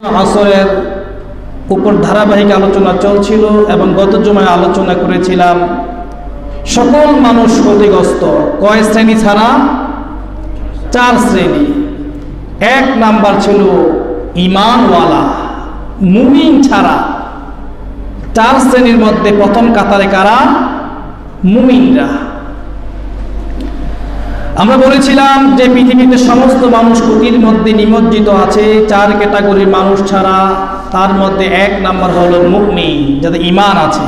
আসরের উপর ধারাবাহিক আলোচনা চলছিল এবং গত জুমায় আলোচনা করেছিলাম সকল মানুষ ক্ষতিগ্রস্ত। কয় শ্রেণী ছাড়া? 4 শ্রেণী। 1 নাম্বার ছিল ঈমানওয়ালা, মুমিন ছাড়া। 4 শ্রেণীর মধ্যে প্রথম কাতারে কারা? মুমিনরা। আমরা বলেছিলাম যে পৃথিবীতে সমস্ত মানুষ ক্ষতির মধ্যে নিমজ্জিত আছে 4 ক্যাটাগরির মানুষ ছাড়া। তার মধ্যে 1 নাম্বার হলো মুমিন, যাদের ঈমান আছে।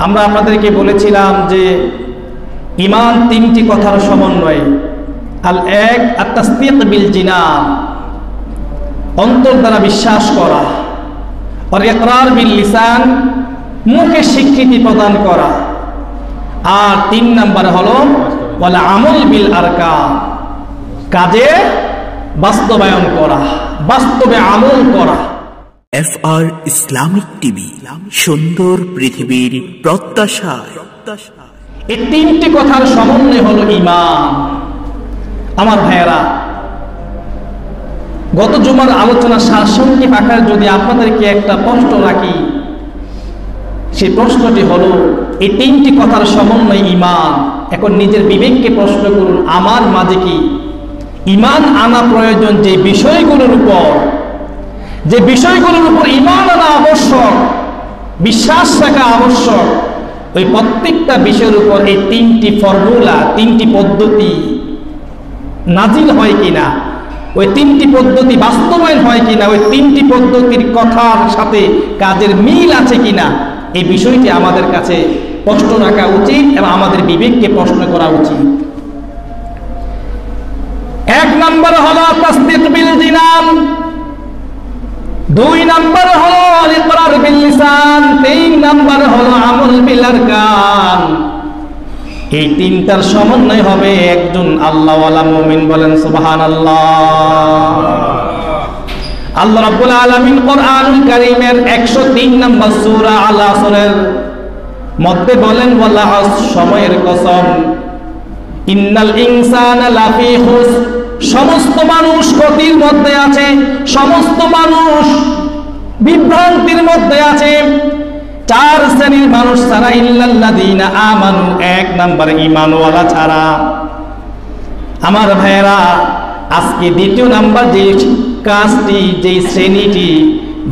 আমরা আপনাদেরকে বলেছিলাম যে ঈমান 3টি কথার সমন্বয়। এক আত-তাসদীক বিল জিনান, অন্তর দ্বারা বিশ্বাস করা, আর ইকরার বিল লিসান, মুখে স্বীকৃতি প্রদান করা, আর 3 নাম্বার হলো ওয়াল আমল বিল আরকান, কাজে বাস্তবায়ন করা, বাস্তবে আমল করা। FR ইসলামিক টিভি, সুন্দর পৃথিবীর প্রত্যাশা। এই 3টি কথার সমন্বয় হলো ঈমান। আমার ভাইয়েরা, গত জুমার আলোচনা সারসংক্ষেপ আকারে যদি আপনাদেরকে একটা প্রশ্ন রাখি, সেই প্রশ্নটি হলো এই 3টি কথার সমন্বয় ঈমান। এখন নিজের বিবেককে প্রশ্ন করুন, আমার মাঝে কি ঈমান আনা প্রয়োজন? যে বিষয়গুলোর উপর ঈমান আনা আবশ্যক, বিশ্বাস রাখা আবশ্যক, ওই প্রত্যেকটা বিষয়ের উপর এই 3টি ফর্মুলা, 3টি পদ্ধতি নাজিল হয় কিনা, ওই 3টি পদ্ধতি বাস্তবায়ন হয় কিনা, ওই 3টি পদ্ধতির কথার সাথে কাজের মিল আছে কিনা, এই বিষয়টি আমাদের কাছে প্রশ্ন রাখা উচিত এবং আমাদের বিবেককে প্রশ্ন করা উচিত। 1 নাম্বার হলো তাসদীক বিল জিনান, 2 নাম্বার হলো ইকরার বিল লিসান, 3 নাম্বার হলো আমল বিল আরকান। এই 3টার সমন্বয় হবে একজন আল্লাহওয়ালা মুমিন। বলেন সুবহানাল্লাহ। আল্লাহ রাব্বুল আলামিন কোরআনুল কারীমের 103 নম্বর সূরা আল আসরের মধ্যে বলেন, ওয়াল আসর, সময়ের কসম, ইন্নাল ইনসানা লাফি খুসর, সমস্ত মানুষ ক্ষতির মধ্যে আছে, সমস্ত মানুষ বিভ্রান্তির মধ্যে আছে। 4 শ্রেণীর মানুষ ছাড়া, ইল্লাল্লাযীনা আমানু, 1 নাম্বার ঈমানওয়ালা ছাড়া। আমার ভাইয়েরা, আজকে 2য় নাম্বার যে কাজটি,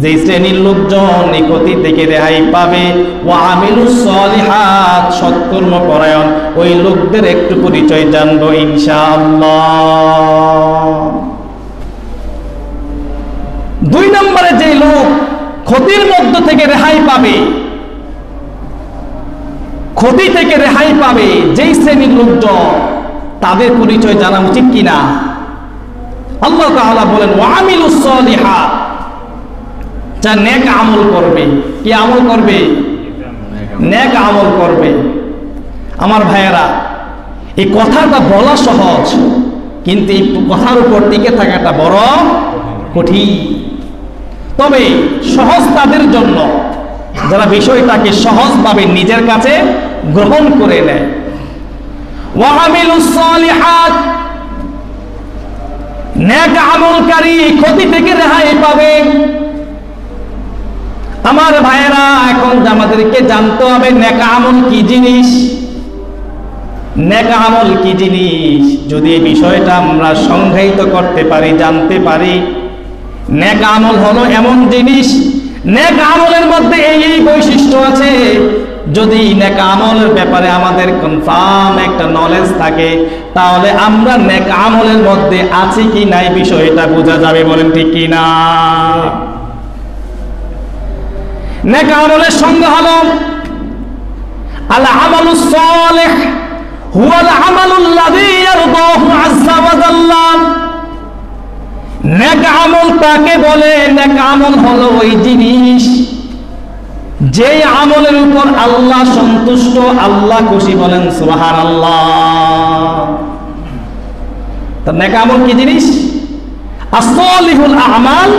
যে শ্রেণীর লোকজন এই ক্ষতি থেকে রেহাই পাবে, ওয়া আমিলুস সলিহাত, সৎকর্ম পরায়ণ, ওই লোকদের একটু পরিচয় জানবো ইনশাআল্লাহ। 2 নম্বরে যে লোক ক্ষতির মধ্য থেকে রেহাই পাবে, ক্ষতি থেকে রেহাই পাবে, যেই শ্রেণীর লোকজন, তাদের পরিচয় জানা উচিত কিনা? আল্লাহ তাআলা বলেন, ওয়া আমিলুস সলিহাত, যা নেক আমল করবে। কি আমল করবে? নেক আমল করবে। আমার ভাইয়েরা, এই কথাটা বলা সহজ, কিন্তু এই কথার উপর টিকে থাকাটা বড় কঠিন। তবে সহজ তাদের জন্য যারা বিষয়টাকে সহজভাবে নিজের কাছে গ্রহণ করে নেয়। ওয়া আমিলুস সলিহাত, নেক আমলকারী ক্ষতি থেকে রেহাই পাবে। আমার ভাইয়েরা, এখন আমাদেরকে জানতে হবে নেক আমল কি জিনিস। নেক আমল কি জিনিস? যদি এই বিষয়টা আমরা সংজ্ঞায়িত করতে পারি, জানতে পারি, নেক আমল হলো এমন জিনিস, নেক আমলের মধ্যে এই বৈশিষ্ট্য আছে। যদি নেক আমলের ব্যাপারে আমাদের কনফার্ম একটা নলেজ থাকে, তাহলে আমরা নেক আমলের মধ্যে আছি কি নাই বিষয়টা বোঝা যাবে। বলেন ঠিক কি না? নেক আমলের সংজ্ঞা হলো, আল আমালুস সালিহ হুয়াল আমালুল্লাযী ইয়ারদাহু আযজা ওয়া জাল্লা। নেক আমল তাকে বলে, নেক আমল হলো ওই জিনিস যে আমলের উপর আল্লাহ সন্তুষ্ট, আল্লাহ খুশি। বলেন সুবহানাল্লাহ। তা নেক আমল কি জিনিস? আসলিহুল আমাল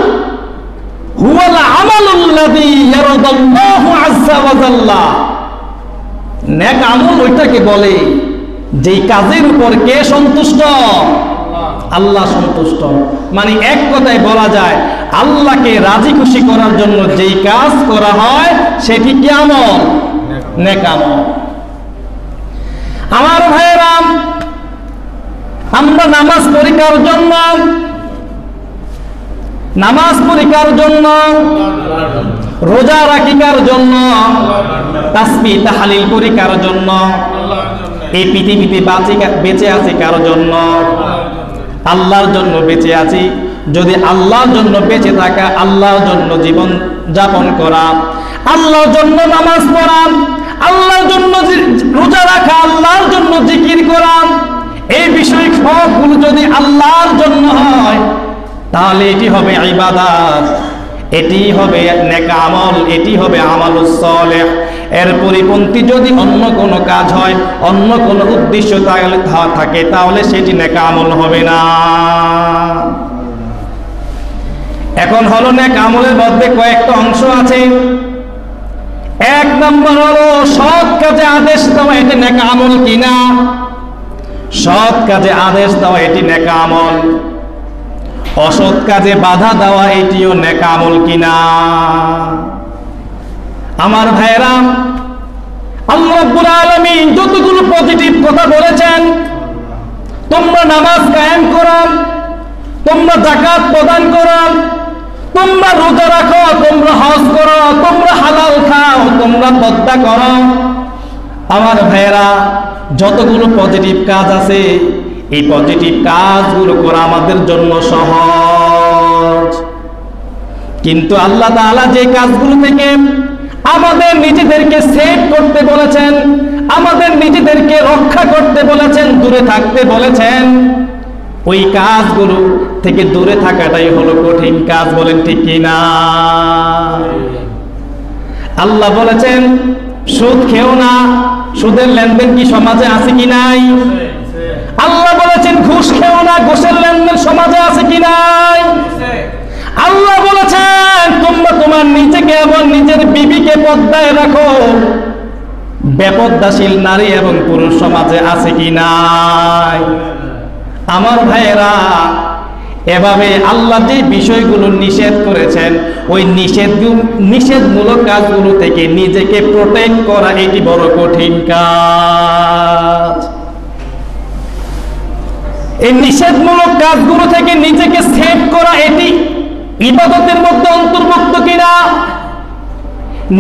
হুয়াল আমালুল্লাযী ইয়ারদাল্লাহু আযজা ওয়া জাল্লা। নেক আমল ওইটাকে বলে যেই কাজের উপর কে সন্তুষ্ট? আল্লাহ সন্তুষ্ট। মানে এক কথায় বলা যায় আল্লাহকে রাজি খুশি করার জন্য যেই কাজ করা হয় সেটি কি আমল? নেক আমল। আমার ভাইয়েরা, আমরা নামাজ পড়িকার জন্য, নামাজ পড়িকার জন্য, রোজা রাখিকার জন্য, তাসবিহ তাহলিল করিকার জন্য, এই পৃথিবীতে বেঁচে আছি কার জন্য? আল্লাহর জন্য বেঁচে আছি। যদি আল্লাহর জন্য বেঁচে থাকা, আল্লাহর জন্য জীবন যাপন করা, আল্লাহর জন্য নামাজ পড়া, আল্লাহর জন্য রোজা রাখা, আল্লাহর জন্য জিকির করা, এই বিষয় সবগুলো যদি আল্লাহর জন্য হয় তাহলে এটি হবে ইবাদত, এটি হবে নেক আমল, এটি হবে আমালুস সালেহ। এর পরিপন্থী যদি অন্য কোনো কাজ হয়, অন্য কোনো উদ্দেশ্য থাকে তাহলে সেটি নেক আমল হবে না। এখন হলো নেক আমলের মধ্যে কয়েকটা অংশ আছে। এক নম্বর হলো সৎ কাজে আদেশ দেওয়া, এটি নেক আমল কিনা? সৎ কাজে আদেশ দেওয়া এটি নেক আমল। অসৎ কাজে বাধা দেওয়া এটিও নেক আমল কিনা? আমার ভাইরা, আল্লাহ রাব্বুল আলামিন যতগুলো পজিটিভ কথা বলেছেন, তোমরা নামাজ কায়েম করো, তোমরা যাকাত প্রদান করো, তোমরা রোজা রাখো, তোমরা হজ করো, তোমরা হালাল খাও, তোমরা পর্দা করো। আমার ভাইরা, যতগুলো পজিটিভ কাজ আছে এই পজিটিভ কাজগুলো করা আমাদের জন্য সহজ, কিন্তু আল্লাহ তাআলা যে কাজগুলো থেকে আমাদের নিজেদেরকে সেভ করতে বলেছেন, আমাদের নিজেদেরকে রক্ষা করতে বলেছেন, দূরে থাকতে বলেছেন, ওই কাজগুলো থেকে দূরে থাকাটাই হলো কঠিন কাজ। বলেন ঠিক কিনা? আল্লাহ বলেছেন সুদ খেও না। সুদের লেনদেন কি সমাজে আছে কি নাই? আল্লাহ বলেছেন ঘুষ খেও না। ঘুষের লেনদেন সমাজে আছে কি নাই? আল্লাহ বলেছেন তোমরা তোমার নিজেকে এবং নিজের বিবিকে পর্দায় রাখো। বেপর্দাশীল নারী এবং পুরুষ সমাজে আছে কি নাই? আমার ভাইয়েরা, এভাবে আল্লাহ যে বিষয়গুলো নিষেধ করেছেন ওই নিষেধমূলক কাজগুলো থেকে নিজেকে প্রোটেক্ট করা এটি বড় কঠিন কাজ। এই নিষেধমূলক কাজগুলো থেকে নিজেকে সেভ করা এটি ইবাদতের মধ্যে অন্তর্ভুক্ত কিনা?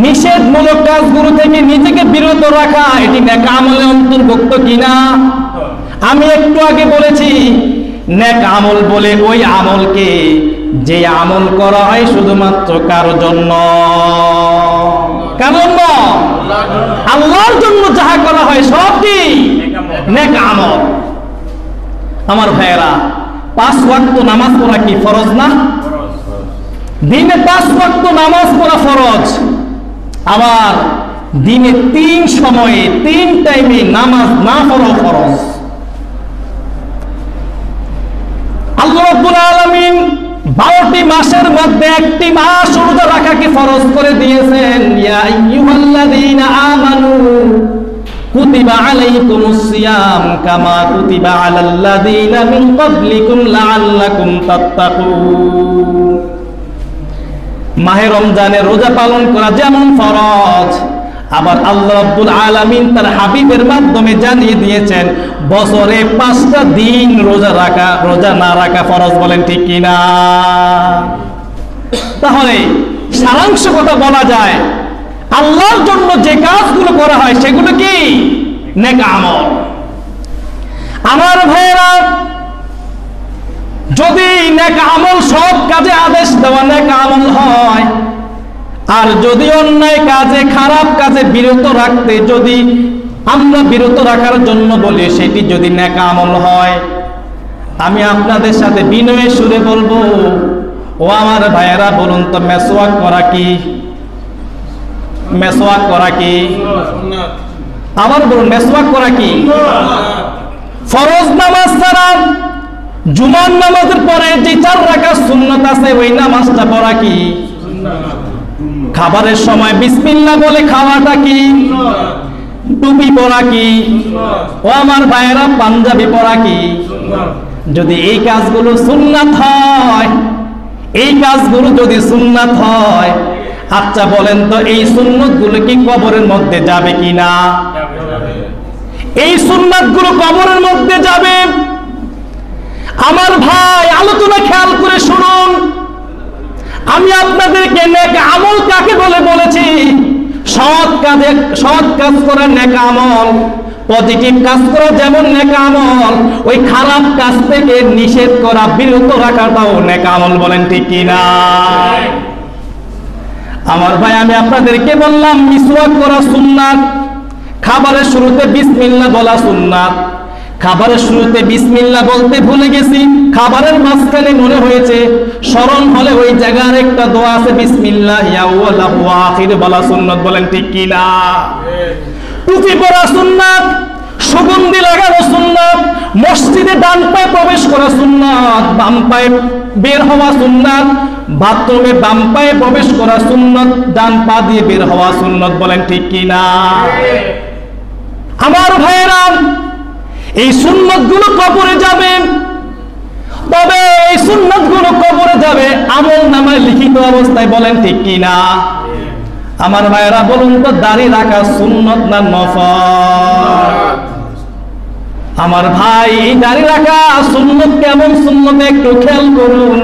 নিষেধমূলক কাজগুলো থেকে নিজেকে বিরত রাখা এটি নেক আমলে অন্তর্ভুক্ত কিনা? আমি একটু আগে বলেছি নেক আমল বলে ওই আমলকে যে আমল করা হয় শুধুমাত্র কার জন্য? কার জন্য? আল্লাহর জন্য যাহা করা হয় সব কি নেক আমল। আমার ভাইয়েরা, 5 ওয়াক্ত নামাজ পড়া কি ফরজ না? দিনে 5 ওয়াক্ত নামাজ পড়া ফরজ। আবার দিনে 3 সময়ে 3 টাইমে নামাজ না পড়া ফরজ। আল্লাহ রাব্বুল আলামিন 12টি মাসের মধ্যে একটি মাস রোজা রাখাকে ফরজ করে দিয়েছেন। ইয়া আইয়ুহাল্লাযীনা আমানু কুতিবা আলাইকুমুস সিয়াম কামা কুতিবা আলাল্লাযীনা মিন ক্বাবলিকুম লাআল্লাকুম তাত্তাকুন। মাহে রমজানে রোজা পালন করা যেমন ফরজ, আবার আল্লাহ রাব্বুল আলামিন তার হাবিবের মাধ্যমে জানিয়ে দিয়েছেন বছরে 5টা দিন রোজা না রাখা ফরজ। বলেন ঠিক কিনা? তাহলে সারাংশ কথা বলা যায় আল্লাহর জন্য যে কাজগুলো করা হয় সেগুলো কি নেক আমল। আমার ভাইয়েরা, যদি নেক আমল সব কাজে আদেশ দেওয়া নেক আমল হয়, আর যদি অন্যায় কাজে খারাপ কাজে বিরত রাখতে যদি আমরা বিরত রাখার জন্য বলি সেটি যদি নেক আমল হয়, আমি আপনাদের সাথে বিনয়ের সুরে বলবো, ও আমার ভাইয়েরা বলুন তো মেসওয়াক করা কি? মেসওয়াক করা কি? আবার বলুন মেসওয়াক করা কি? ফরজ নামাজ ছাড়া জুমার নামাজের পরে যে 4 রাকাত সুন্নাত আছে ওই নামাজটা পড়া কি? খাবারের সময় বিসমিল্লাহ বলে খাওয়াটা কি? টুপি পরা কি? ও আমার ভাইয়েরা পাঞ্জাবি পরা কি? যদি এই কাজগুলো সুন্নাত হয়, এই কাজগুলো যদি সুন্নাত হয়, আচ্ছা বলেন তো এই সুন্নতগুলো কি কবরের মধ্যে যাবে কিনা? এই সুন্নাতগুলো কবরের মধ্যে যাবে। আমার ভাই, আলোচনা খেয়াল করে শুনুন। আমি আপনাদেরকে নেক আমল কাকে বলে বলেছি? সৎ কাজ করার নেক আমল, পজিটিভ কাজ করা যেমন নেক আমল, ওই খারাপ কাজ থেকে নিষেধ করা, বিরত রাখাটাও নেক আমল। বলেন ঠিক কিনা? আমার ভাই, আমি আপনাদেরকে বললাম মিসওয়াক করা সুন্নাত, খাবারের শুরুতে বিসমিল্লাহ বলা সুন্নাত। খাবারের শুরুতে বিসমিল্লাহ বলতে ভুলে গেছি, খাবারের মাঝখানে মনে হয়েছে, স্মরণ হলে ওই জায়গার একটা দোয়া আছে, বিসমিল্লাহি আউওয়ালাহু ওয়া আখিরু বলা সুন্নাত। বলেন ঠিক কিনা? টুপি পরা সুন্নাত, সুগন্ধি লাগানো সুন্নাত, মসজিদে ডান পায়ে প্রবেশ করা সুন্নাত, বাম পায়ে বের হওয়া সুন্নাত, বাথরুমে বাম পায়ে প্রবেশ করা সুন্নাত, ডান পা দিয়ে বের হওয়া সুন্নাত। বলেন ঠিক কিনা? আমার ভাইয়েরা, এই সুন্নাতগুলো কবরে যাবে, তবে এই সুন্নাতগুলো কবরে যাবে আমলনামায় লিখিত অবস্থায়। বলেন ঠিক কিনা? আমার ভাইয়েরা বলুন তো, দাড়ি রাখা সুন্নত না নফল? আমার ভাই, এই দাড়ি রাখা সুন্নত কেমন সুন্নত একটু খেয়াল করুন।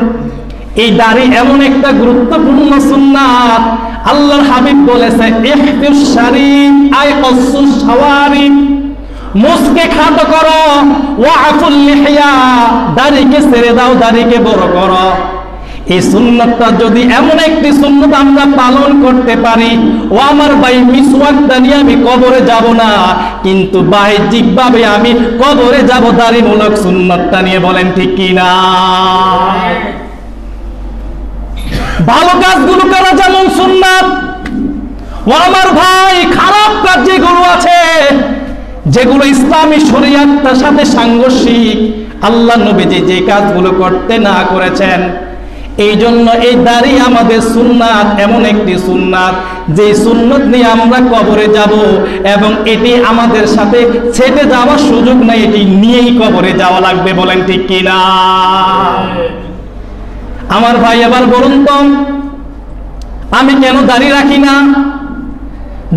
এই দাড়ি এমন একটা গুরুত্বপূর্ণ সুন্নাত, আল্লাহর হাবিব বলেছে, ইহতিস শারিব আই কসুস শাওয়ারিব, মুসকে খাটো করো, ওয়াফুল লিহিয়া, দাড়িকে ছেড়ে দাও, দাড়িকে বড় করো। এই সুন্নাতটা যদি এমন একটি সুন্নাত আমরা পালন করতে পারি, ও আমার ভাই, মিসওয়াকটা নিয়ে আমি কবরে যাব না, কিন্তু বাহ্যিকভাবে আমি কবরে যাব দাড়িমূলক সুন্নাতটা নিয়ে। বলেন ঠিক কিনা? ভালো কাজগুলো করা যেমন সুন্নাত, ও আমার ভাই, খারাপ কাজ যেগুলো আছে, যেগুলো ইসলামী শরীয়তের সাথে সাংঘর্ষিক, আল্লাহ নবীজি যে কাজগুলো করতে না করেছেন, এই জন্য এই দাড়ি আমাদের সুন্নাত, এমন একটি সুন্নাত যে সুন্নাত নিয়ে আমরা কবরে যাব, এবং এটি আমাদের সাথে ছেটে যাওয়ার সুযোগ নাই, এটি নিয়েই কবরে যাওয়া লাগবে। বলেন ঠিক কিনা? আমার ভাই, এবার বলুন তো, আমি কেন দাড়ি রাখি না?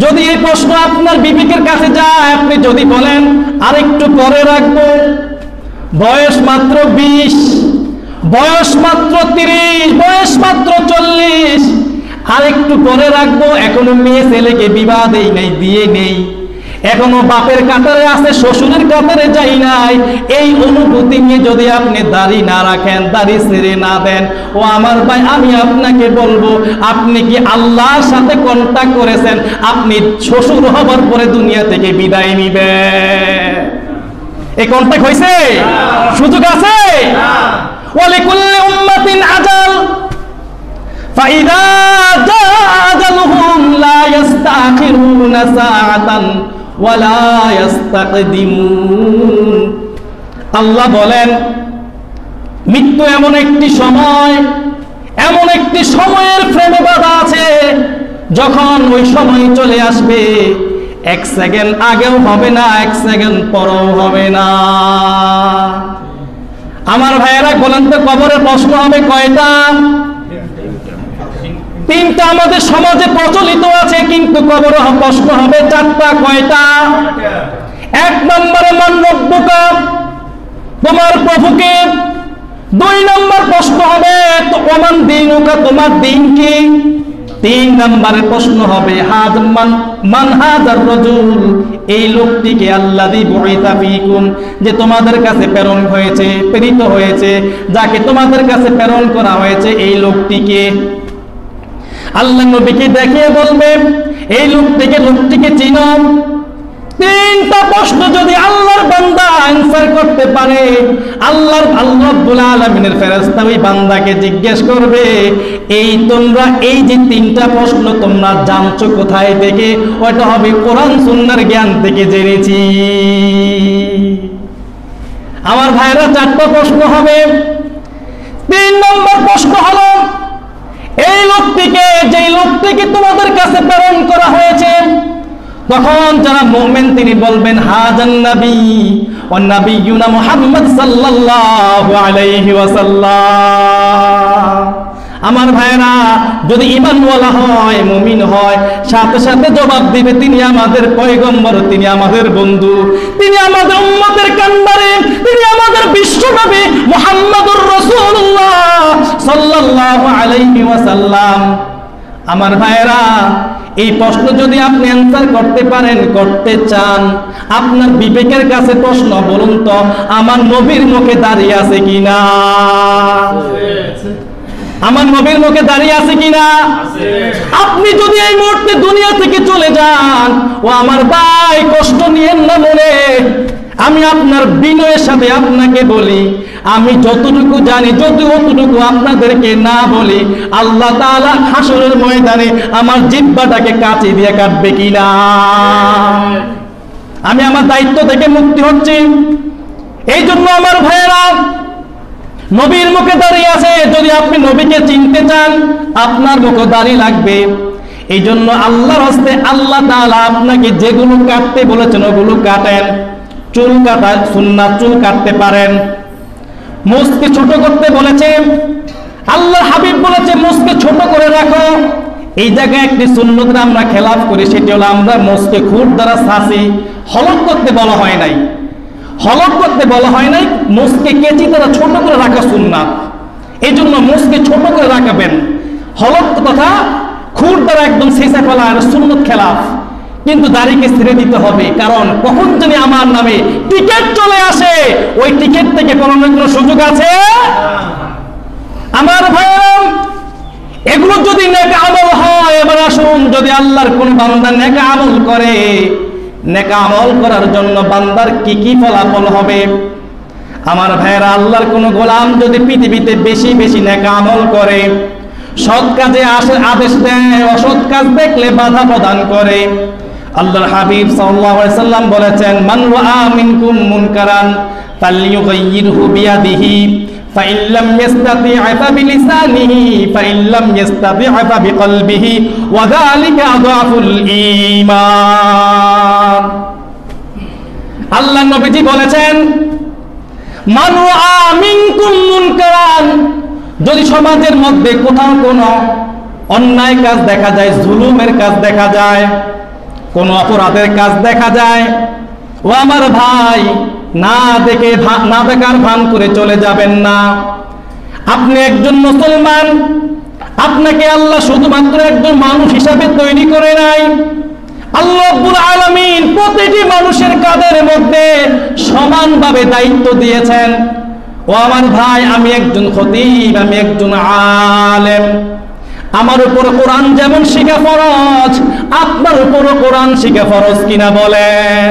যদি এই প্রশ্ন আপনার বিবেকের কাছে যায়, আপনি যদি বলেন আরেকটু পরে রাখবো, বয়স মাত্র 20, বয়স মাত্র 30, বয়স মাত্র 40, আরেকটু পরে রাখবো, এখনো মেয়ে ছেলেকে বিবাহ দেই নাই, দিয়ে নেই, এখনো বাপের কাতারে আছে, শ্বশুরের কাতারে যাই নাই, এই অনুভূতি নিয়ে যদি আপনি দাড়ি না রাখেন, দাড়ি ছেড়ে না দেন, ও আমার ভাই, আমি আপনাকে বলবো, আপনি কি আল্লাহর সাথে কন্টাক্ট করেছেন? আপনি শ্বশুর হবার পরে দুনিয়া থেকে বিদায় নিবেন। এই কন্টাক্ট হয়েছে? সুযোগ আছে? ওয়ালিকুল্লি উম্মাতিন আজাল, ফাইদা জাআ আজালুহুম লা ইস্তাখিরুনা সাআতান ওয়ালা ইস্তাকদিমুন। আল্লাহ বলেন, মৃত্যু এমন একটি সময়, এমন একটি সময়ের ফ্রেমে বাঁধা আছে, যখন ওই সময় চলে আসবে, 1 সেকেন্ড আগেও হবে না, 1 সেকেন্ড পরেও হবে না। আমার ভাইয়েরা বলেন তো, কবরের প্রশ্ন হবে কয়টা? 3টা আমাদের সমাজে প্রচলিত আছে, কিন্তু কবরে প্রশ্ন হবে 4টা। কয়টা? 1 নম্বরে মান রব্বুকা, তোমার প্রভুকে। 2 নম্বর প্রশ্ন হবে তো ওমান দীনুকা, তোমার দিন কি। 3 নম্বরে প্রশ্ন হবে মান হাযার রাজুল, এই লোকটিকে আল্লাযী বুইসা ফীকুম, যে তোমাদের কাছে প্রেরণ হয়েছে, প্রেরিত হয়েছে, যাকে তোমাদের কাছে প্রেরণ করা হয়েছে, এই লোকটিকে। আল্লাহ নবীকে দেখিয়ে বলবে, এই লোকটিকে চিনো। 3টা প্রশ্ন যদি আল্লাহর বান্দা আনসার করতে পারে, আল্লাহ রাব্বুল আলামিনের ফেরেশতা ওই বান্দাকে জিজ্ঞেস করবে, তোমরা এই যে 3টা প্রশ্ন তোমরা জানছো কোথায় থেকে? ওটা হবে কোরআন সুন্নাহর জ্ঞান থেকে জেনেছি। আমার ভাইরা, 4টা প্রশ্ন হবে। 3 নম্বর প্রশ্ন হলো, এই লোকটিকে, যেই লোকটিকে তোমাদের কাছে প্রেরণ করা হয়েছে, তখন যারা মুমিন তিনি বলবেন হাজান নবী ওয়া নবিয়ুনা মুহাম্মদ সাল্লাল্লাহু আলাইহি ওয়াসাল্লাম। আমার ভাইরা, যদি ঈমানওয়ালা হয়, মুমিন হয়, সাথে সাথে জবাব দিবে তিনি আমাদের পয়গম্বর, তিনি আমাদের বন্ধু, তিনি আমাদের উম্মতের কান্ডারি, তিনি আমাদের বিশ্বনবী মুহাম্মদুর রাসূলুল্লাহ সাল্লাল্লাহু আলাইহি ওয়াসাল্লাম। আমার ভাইরা, এই প্রশ্ন যদি আপনি অ্যানসার করতে পারেন, করতে চান, আপনার বিবেকের কাছে প্রশ্ন, বলুন তো আমার নবীর মুখে দাঁড়িয়ে আছে কিনা? আমার নবীর মুখে দাঁড়িয়ে আছে কিনা? আপনি যদি এই মুহূর্তে দুনিয়া থেকে চলে যান, ও আমার ভাই কষ্ট নিয়েন না মনে, আমি আপনার বিনয়ের সাথে আপনাকে বলি, আমি যতটুকু জানি যতটুকু আপনাদেরকে না বলি, আল্লাহ তাআলা হাসরের ময়দানে আমার জিহ্বাটাকে কাঁচি দিয়ে কাটবে কিনা? আমি আমার দায়িত্ব থেকে মুক্তি হচ্ছি। এই জন্য আমার ভাইয়েরা, নবীর মুখে দাঁড়িয়ে আছে, যদি আপনি নবীকে চিনতে চান আপনার মুখে দাঁড়িয়ে লাগবে। এই জন্য আল্লাহর হস্তে আল্লাহ তাআলা আপনাকে যেগুলো কাটতে বলেছেন ওগুলো কাটেন। চুল কাটা সুন্নাত, চুল কাটতে পারেন। মুখকে ছোট করতে বলেছে আল্লাহর হাবিব, বলেছে মুখকে ছোট করে রাখো। এই জায়গায় একটি সুন্নতের আমরা খেলাফ করি, সেটি হলো আমরা মুখকে খুর দ্বারা ছাঁচি। হলক করতে বলা হয় নাই, হলক করতে বলা হয় নাই, মুখকে কেচি দ্বারা ছোট করে রাখা সুন্নাত। এই জন্য মুখকে ছোট করে রাখবেন। হলক তথা খুর দ্বারা একদম ছেঁচে ফেলা আর সুন্নত খেলাফ। কিন্তু দাড়িকে ছেড়ে দিতে হবে, কারণ কখন যদি আমার নামে টিকিট চলে আসে, ওই টিকিট থেকে পড়ানোর কোনো সুযোগ আছে? আমার ভাই, এগুলো যদি নেক আমল হয়, এবার আসুন, যদি আল্লাহর কোন বান্দা নেক আমল করে, নেক আমল করার জন্য বান্দার কি কি ফলাফল হবে? আমার ভাইয়েরা, আল্লাহর কোন গোলাম যদি পৃথিবীতে বেশি বেশি নেক আমল করে, সৎ কাজে আদেশ দেয়, অসৎ কাজ দেখলে বাধা প্রদান করে, আল্লাহর হাবিব সাল্লাল্লাহু আলাইহি সাল্লাম বলেছেন, মান রাআ মিনকুম মুনকারান ফালইয়ুগাইয়িরহু বিয়াদিহি ফাইন লাম ইস্তাতি' ফাবিলিসানিহি ফাইন লাম ইস্তাতি' ফাবিকলবিহি ওয়া যালিকা আযাফুল ঈমান। আল্লাহর নবীজি বলেছেন, মান রাআ মিনকুম মুনকারান, যদি সমাজের মধ্যে কোথাও কোনো অন্যায় কাজ দেখা যায়, জুলুমের কাজ দেখা যায়, কোন অপরাধের কাজ দেখা যায়, ও আমার ভাই, না দেখে না দেখার ভান করে চলে যাবেন না। আপনি একজন মুসলমান, আপনাকে আল্লাহ শুধুমাত্র একজন মানুষ হিসাবে তৈরি করে নাই। আল্লাহ রাব্বুল আলামিন প্রতিটি মানুষের কাঁধের মধ্যে সমানভাবে দায়িত্ব দিয়েছেন। ও আমার ভাই, আমি একজন খতিব, আমি একজন আলেম, আমার উপর কোরআন যেমন শিখা ফরজ, আপনার উপর কোরআন শিখা ফরজ কিনা বলেন?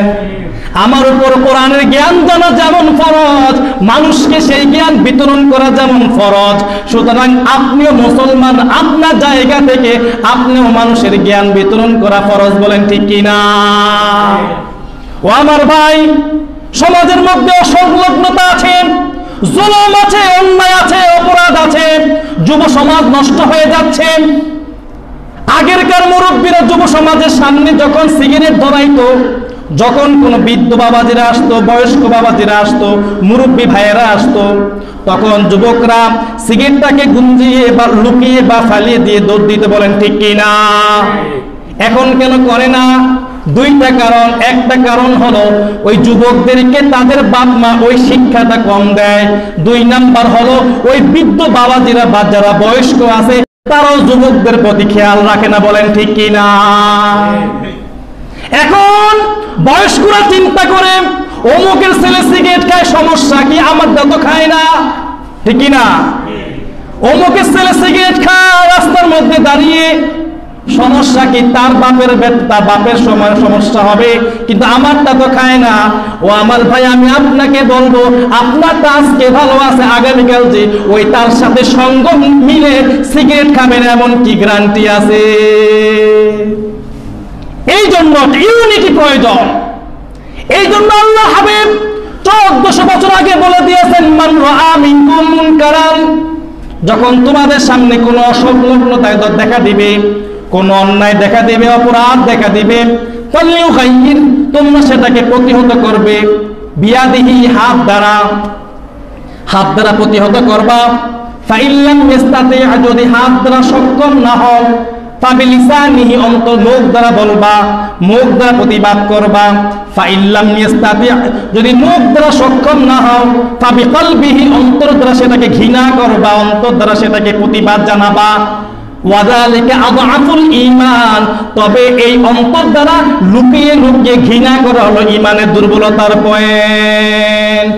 আমার উপর কোরআনের জ্ঞান জানা যেমন ফরজ, মানুষকে সেই জ্ঞান বিতরণ করা যেমন ফরজ, সুতরাং আপনিও মুসলমান, আপনার জায়গা থেকে আপনিও মানুষের জ্ঞান বিতরণ করা ফরজ। বলেন ঠিক কিনা? ও আমার ভাই, সমাজের মধ্যে অসংলগ্নতা আছে, জুলুম আছে, অন্যায় আছে, অপরাধ আছে, যুব সমাজ নষ্ট হয়ে যাচ্ছে। আগেরকার মুরব্বীরা যুব সমাজের সামনে যখন সিগারেট ধরাইতো, যখন কোনো বৃদ্ধ বাবাজিরা আসতো, বয়স্ক বাবাজিরা আসতো, মুরব্বী ভাইয়েরা আসতো, তখন যুবকরা সিগারেটটাকে গুঞ্জিয়ে বা লুকিয়ে বা ফালিয়ে দিয়ে দৌড় দিতে। বলেন ঠিক কিনা? এখন কেন করে না? দুইটা কারণ। একটা কারণ হলো ওই যুবকদেরকে তাদের বাপ মা ওই শিক্ষাটা কম দেয়। দুই নাম্বার হলো ওই বৃদ্ধ বাবাজিরা বা যারা বয়স্ক আছে তারাও যুবকদের প্রতি খেয়াল রাখে না। বলেন ঠিক কিনা? এখন বয়স্করা চিন্তা করে অমুকের ছেলে সিগারেট খায়, সমস্যা কি? আমারটা তো খায় না, ঠিক কিনা? অমুকের ছেলে সিগারেট খায় রাস্তার মধ্যে দাঁড়িয়ে, সমস্যা কি? তার বাপের সময় সমস্যা হবে, কিন্তু আমারটা তো খায় না। ও আমার ভাই, আমি আপনাকে বলবো, আপনারটা আজকে ভালো আছে, আগামীকাল যে ওই তার সাথে সঙ্গ মিলে সিগারেট খাবেন এমন কি গ্যারান্টি আছে? এই জন্য ইউনিটি প্রয়োজন। এই জন্য আল্লাহ হাবিব 1400 বছর আগে বলে দিয়েছেন, মান রাআ মিনকুম মুনকারান, যখন তোমাদের সামনে কোনো অসংলগ্নতা দেখা দিবে, কোন অন্যায় দেখা দিবে, অপরাধ দেখা দিবে, ফালিয়ুগাইয়ির, তোমরা সেটাকে প্রতিহত করবে, বিয়াদিহি, হাত দ্বারা প্রতিহত করবা। ফাইল্লাম ইস্তাতি, যদি হাত দ্বারা সক্ষম না হও, ফাবিলিসানিহি, অন্তর মুখ দ্বারা বলবা, মুখ দ্বারা প্রতিবাদ করবা। ফাইল্লাম ইস্তাতি, যদি মুখ দ্বারা সক্ষম না হও, ফাবিকলবিহি, অন্তর দ্বারা সেটাকে ঘৃণা করবা, অন্তর দ্বারা সেটাকে প্রতিবাদ জানাবা। ওয়াযালিকা আযআফুল ঈমান, তবে এই অন্তর দ্বারা লুকিয়ে লুকিয়ে ঘৃণা করা হলো ঈমানের দুর্বলতার পয়েন্ট।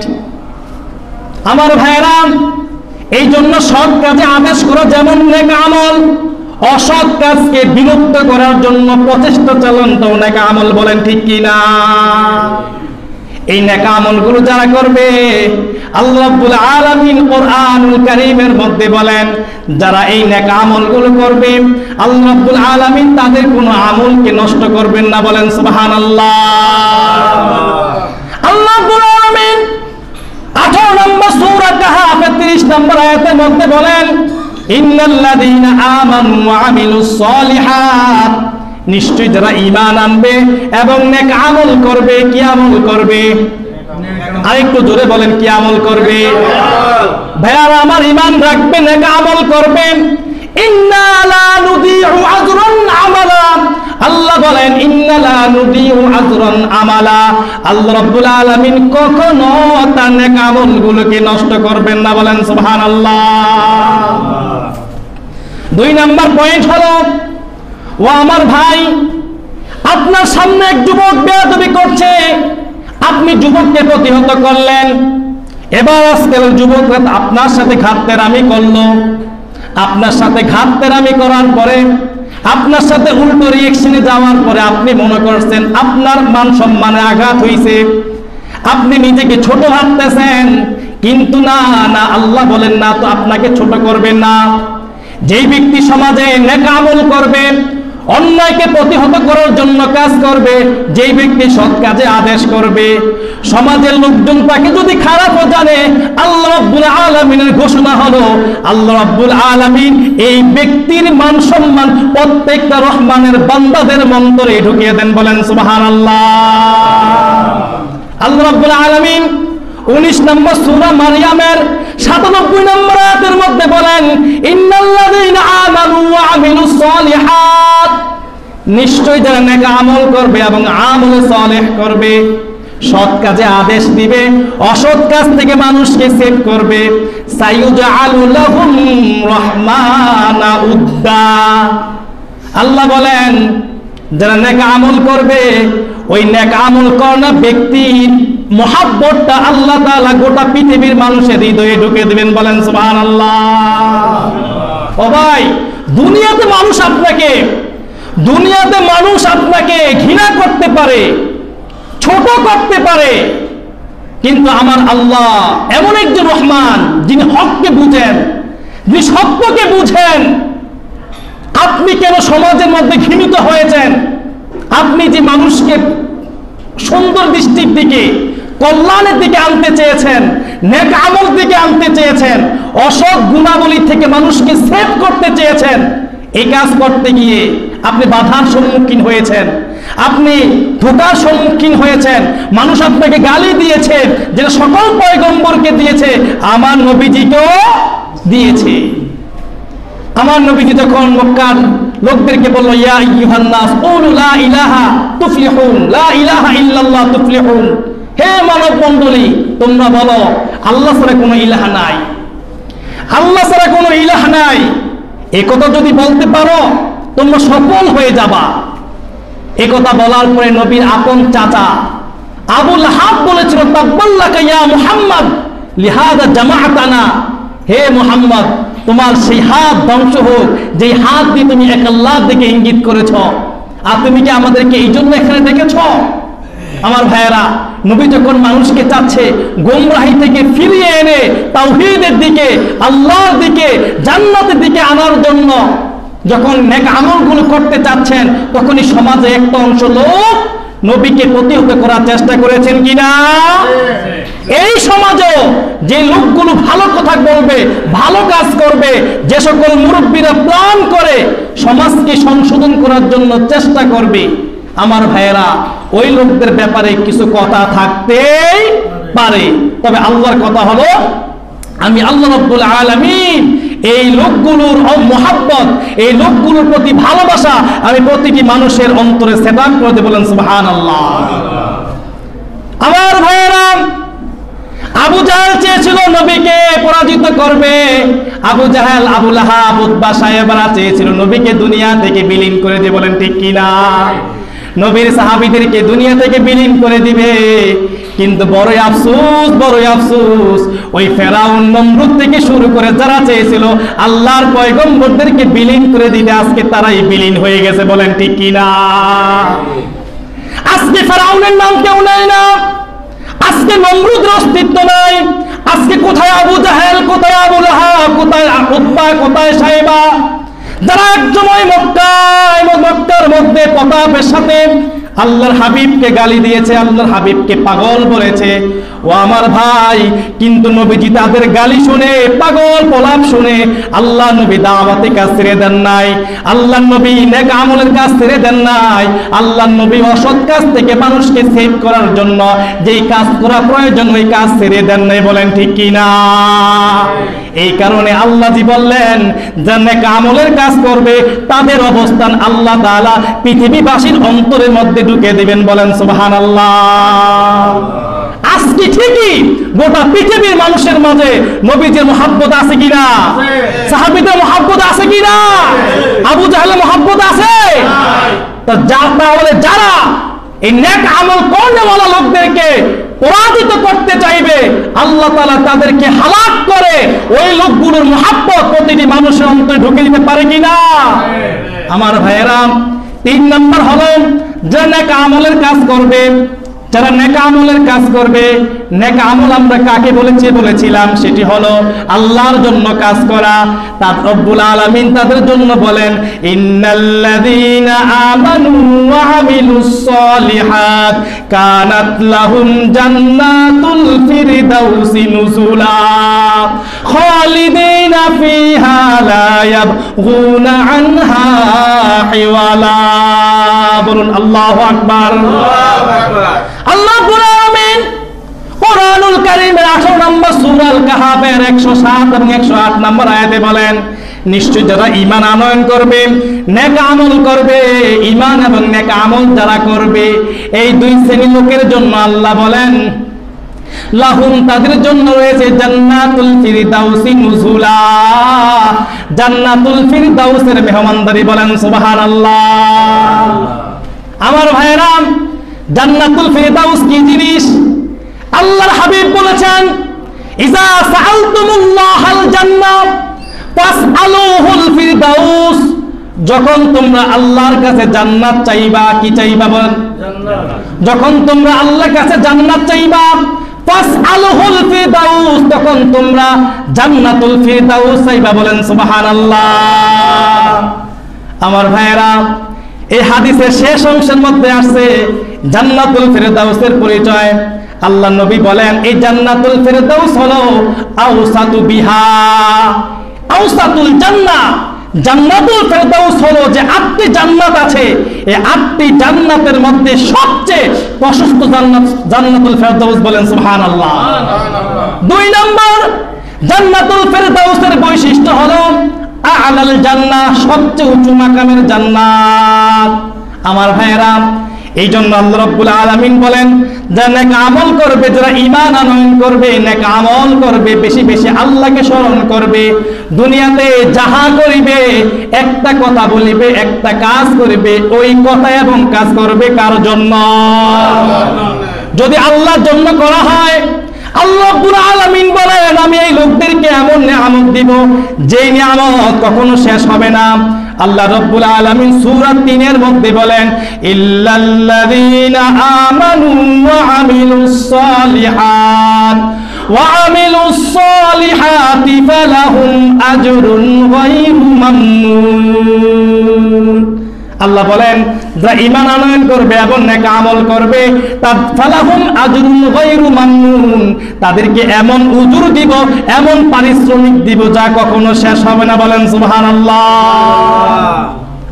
আমার ভাইরা, এই জন্য সৎ কাজে আদেশ করা যেমন নেক আমল, অসৎ কাজকে বিলুপ্ত করার জন্য প্রচেষ্টা চালানোটাও নেক আমল। বলেন ঠিক কি না? এই নেক আমলগুলো যারা করবে, আল্লাহ রাব্বুল আলামিন কোরআনুল কারীমের মধ্যে বলেন, যারা এই নেক আমলগুলো করবে আল্লাহ রাব্বুল আলামিন তাদের কোনো আমলকে নষ্ট করবেন না। বলেন সুবহানাল্লাহ। আল্লাহ রাব্বুল আলামিন 18 নম্বর সূরা কাহফ 30 নম্বর আয়াতের মধ্যে বলেন, ইন্নাল্লাযীনা আমানু ওয়া আমিলুস সালিহাত, নিশ্চয়ই যারা ঈমান আনবে এবং নেক আমল করবে। কি আমল করবে? আরেকটু জোরে বলেন, কি আমল করবে? ভাইয়ারা আমার, ঈমান রাখবে, নেক আমল করবে। ইন্না লা নুদিউ আজরান আমালা, আল্লাহ বলেন ইন্না লা নুদিউ আজরান আমালা, আল্লাহ রাব্বুল আলামিন কখনো তার নেক আমলগুলোকে নষ্ট করবেন না। বলেন সুবহানাল্লাহ। 2 নম্বর পয়েন্ট হলো, ও আমার ভাই, আপনার সামনে এক যুবক বেয়াদবি করছে, আপনি যুবককে প্রতিহত করলেন। এবার আজকাল যুবকরা আপনার সাথে ঘাটতেরামি করলো, আপনার সাথে ঘাটতেরামি করার পরে, আপনার সাথে উল্টো রিয়েকশনে যাওয়ার পরে আপনি মনে করছেন আপনার মান সম্মানে আঘাত হইছে, আপনি নিজেকে ছোট ভাবতেছেন। কিন্তু না না, আল্লাহ বলেন না তো আপনাকে ছোট করবেন না। যেই ব্যক্তি সমাজে নেক আমল করবে, অন্যায়কে প্রতিহত করার জন্য কাজ করবে, যেই ব্যক্তি সৎ কাজে আদেশ করবে, সমাজের লোকজন তাকে যদি খারাপও জানে, আল্লাহ রাব্বুল আলামিনের ঘোষণা হলো, আল্লাহ রাব্বুল আলামিন এই ব্যক্তির মান সম্মান প্রত্যেকটা রহমানের বান্দাদের অন্তরে ঢুকিয়ে দেন। বলেন সুবহানাল্লাহ। আল্লাহ রাব্বুল আলামিন 19 নম্বর সূরা মারইয়ামের 97 নম্বর আয়াতের মধ্যে বলেন, ইন্নাল্লাযীনা আমানু ওয়া আমিলুস সালিহাত, নিশ্চয়ই যারা নেক আমল করবে এবং আমলে সালেহ করবে, সৎ কাজে আদেশ দিবে, অসৎ কাজ থেকে মানুষকে সেভ করবে, সাইয়ুজআলু লাহুম রাহমানা উদ্দা, আল্লাহ বলেন যারা নেক আমল করবে, ওই নেক আমল করা ব্যক্তির মহাব্বতটা আল্লাহ তাআলা গোটা পৃথিবীর মানুষের হৃদয়ে ঢুকে দিবেন। বলেন সুবহানাল্লাহ। ও ভাই, দুনিয়াতে মানুষ আপনাকে ঘৃণা করতে পারে, ছোট করতে পারে, কিন্তু আমার আল্লাহ এমন একজন রহমান, যিনি হককে বুঝেন, যিনি সত্যকে বুঝেন। আপনি কেন সমাজের মধ্যে ঘৃণিত হয়েছেন? আপনি যে মানুষকে সুন্দর দৃষ্টির দিকে, কল্যাণের দিকে আনতে চেয়েছেন, নেক আমল দিকে আনতে চেয়েছেন, অসৎ গুণাবলী থেকে মানুষকে সেভ করতে চেয়েছেন, এই কাজ করতে গিয়ে আপনি বাধার সম্মুখীন হয়েছেন, আপনি ধোঁকার সম্মুখীন হয়েছেন। মানুষ আপনাকে গালি দিয়েছে, যেটা সকল পয়গম্বরকে দিয়েছে, আমার নবীজিকেও দিয়েছে। আমার নবীজি যখন মক্কার লোকদেরকে বলল, ইয়া আইয়ুহান নাস কুলু লা ইলাহা তুফলিহুন, লা ইলাহা ইল্লাল্লাহ তুফলিহুন, হে মানব মণ্ডলী তোমরা বলো আল্লাহ ছাড়া কোনো ইলাহ নাই, আল্লাহ ছাড়া কোনো ইলাহ নাই। এই কথা যদি বলতে পারো তোমরা সফল হয়ে যাবা। এই কথা বলার পরে নবীর আপন চাচা আবু লাহাব বলেছিল, তাব্বাল্লাকা ইয়া মুহাম্মদ লিহাযা জামাআতানা, হে মুহাম্মদ তোমার সেই হাত ধ্বংস হোক, যে হাত দিয়ে তুমি এক আল্লাহর দিকে ইঙ্গিত করেছ, আর তুমি কি আমাদেরকে এই জন্য এখানে ডেকেছ? আমার ভাইয়েরা, নবী যখন মানুষকে চাচ্ছে গোমরাহি থেকে ফিরিয়ে এনে তাওহীদের দিকে, আল্লাহর দিকে, জান্নাতের দিকে আনার জন্য যখন নেক আমলগুলো করতে চাচ্ছেন, তখনই সমাজে একটা অংশ লোক নবীকে প্রতিহত করার চেষ্টা করেছেন কিনা? এই সমাজেও যে লোকগুলো ভালো কথা বলবে, ভালো কাজ করবে, যে সকল মুরব্বীরা প্ল্যান করে সমাজকে সংশোধন করার জন্য চেষ্টা করবে, আমার ভাইয়েরা, ওই লোকদের ব্যাপারে কিছু কথা থাকতেই পারে, তবে আল্লাহর কথা হলো আমি আল্লাহ রাব্বুল আলামিন এই লোকগুলোর মহব্বত, এই লোকগুলোর প্রতি ভালোবাসা আমি প্রতিটি মানুষের অন্তরে সেট করে দেব। বলেন সুবহানাল্লাহ। আমার ভাইয়েরা, আবু জাহেল চেয়েছিল নবীকে পরাজিত করবে। আবু জাহেল, আবু লাহাব, উতবা, সাইবারা চেয়েছিল নবীকে দুনিয়া থেকে বিলীন করে দিয়ে। বলেন ঠিক কিনা? নবীর সাহাবীদেরকে দুনিয়া থেকে বিলীন করে দিবে। কিন্তু বড়ই আফসোস, বড়ই আফসোস, ওই ফেরাউন, নমরুদ থেকে শুরু করে যারা চেয়েছিল আল্লাহর পয়গম্বরদেরকে বিলীন করে দিবে, আজকে তারাই বিলীন হয়ে গেছে। বলেন ঠিক কিনা? আজকে ফেরাউনের নাম কেউ নেয় না, আজকে নমরুদের অস্তিত্ব নাই। আজকে কোথায় আবু জাহেল, কোথায় আবু লাহাব, কোথায় উতবা, কোথায় সাইবা, যারা একসময় মক্কার মধ্যে প্রতাপের সাথে আল্লাহর হাবিবকে গালি দিয়েছে, আল্লাহর হাবিবকে পাগল বলেছে। ও আমার ভাই, কিন্তু নবীজি তাদের গালি শুনে, পাগল প্রলাপ শুনে আল্লাহ নবী দাওয়াতে কাজ ছেড়ে দেন নাই, আল্লাহ নবী নেক আমলের কাজ ছেড়ে দেন নাই, আল্লাহ নবী অসৎ কাজ থেকে মানুষকে সেভ করার জন্য যেই কাজ করা প্রয়োজন ওই কাজ ছেড়ে দেন নাই। বলেন ঠিক কিনা? এই কারণে আল্লাহ জি বললেন যে নেক আমলের কাজ করবে তাদের অবস্থান আল্লাহ তাআলা পৃথিবীবাসীর অন্তরের মধ্যে ঢুকে দিবেন। বলেন সুবহানাল্লাহ। আজকে ঠিকই গোটা পৃথিবীর মানুষের মাঝে নবীজির মহব্বত আছে কিনা? সাহাবীদের মহব্বত আছে কিনা? আবু জাহেলের মহব্বত আছে? তাহলে যারা এই নেক আমল করেওয়ালা লোকদেরকে পরাজিত করতে চাইবে আল্লাহ তাআলা তাদেরকে হালাক করে ওই লোকগুলোর মহব্বত প্রতিটি মানুষের অন্তরে ঢুকে দিতে পারে কিনা? আমার ভাইয়েরা, 3 নম্বর হলো যে নেক আমলের কাজ করবে, যারা নেক আমলের কাজ করবে। নেক আমল আমরা কাকে বলেছিলাম সেটি হলো আল্লাহর জন্য কাজ করা। তার রব্বুল আলামিন তাদের জন্য বলেন ইন্নাল্লাযীনা আমানু ওয়া আমিলুস সলিহাত কানাত লাহুম জান্নাতুল ফিরদাউসি নুজুলা খালিদিনা ফিহা লা ইয়াবগুনা আনহা হিওয়ালা। বলুন আল্লাহু আকবার। আল্লাহু আকবার। আল্লাহ রাব্বুল আলামিন কুরআনুল কারীমের 18 নম্বর সূরা আল কাহাফের 107 এবং 108 নম্বর আয়াতে বলেন, নিশ্চয় যারা ঈমান আনয়ন করবে, নেক আমল করবে, ঈমান এবং নেক আমল যারা করবে, এই দুই শ্রেণীর লোকের জন্য আল্লাহ বলেন লাহুম তাদের জন্য রয়েছে জান্নাতুল ফিরদাউসি নুজুলা, জান্নাতুল ফিরদাউসের মেহমানদারি। বলেন সুবহানাল্লাহ। আমার ভাইরা, জান্নাতুল ফিরদাউস কি জিনিস? আল্লাহর হাবিব বলেছেন ইজা সাআলতুমুল্লাহাল জান্নাহ ফাসআলুহুল ফিরদাউস। যখন তোমরা আল্লাহর কাছে জান্নাত চাইবা, কি চাইবা? বলেন জান্নাত। যখন তোমরা আল্লাহর কাছে জান্নাত চাইবা ফাসআলুহুল ফিরদাউস, তখন তোমরা জান্নাতুল ফিরদাউস চাইবা। বলেন সুবহানাল্লাহ। আমার ভাইয়েরা, এই হাদিসের শেষ অংশের মধ্যে আছে জান্নাতুল ফিরদাউসের পরিচয়। আল্লাহ নবী বলেন এই জান্নাতুল ফিরদাউস হলো আওসাতু বিহা, আওসাতুল জান্নাহ। জান্নাতুল ফিরদাউস হলো যে 8টি জান্নাত আছে, এই 8টি জান্নাতের মধ্যে সবচেয়ে প্রশস্ত জান্নাত জান্নাতুল ফিরদাউস। বলেন সুবহানাল্লাহ। 2 নম্বর, জান্নাতুল ফিরদাউসের বৈশিষ্ট্য হলো আ'লাল জান্নাহ, সবচেয়ে উঁচু মাকামের জান্নাত। আমার ভাইয়েরা, এই জন্য আল্লাহ রাব্বুল আলামিন বলেন যারা নেক আমল করবে, যারা ঈমান আনয়ন করবে, নেক আমল করবে, বেশি বেশি আল্লাহকে স্মরণ করবে, দুনিয়াতে যাহা করিবে, একটা কথা বলিবে, একটা কাজ করিবে, ওই কথা এবং কাজ করবে কার জন্য? যদি আল্লাহর জন্য করা হয়, আল্লাহ রাব্বুল আলামিন বলেন আমি এই লোকদেরকে এমন নিয়ামত দিব যেই নিয়ামত কখনো শেষ হবে না। আল্লাহ রাব্বুল আলামিন সূরা 3 এর মধ্যে বলেন ইল্লাল্লাযীনা আমানু ওয়া আমিলুস সলিহাতি ফালাহুম আজরুন গায়রু মামনুন। আল্লাহ বলেন যারা ঈমান আনয়ন করবে এবং নেক আমল করবে ফালাহুম আজরুন গায়রু মামনুন, তাদেরকে এমন উজুর দিব, এমন পারিশ্রমিক দিব যা কখনো শেষ হবে না। বলেন সুবহানাল্লাহ।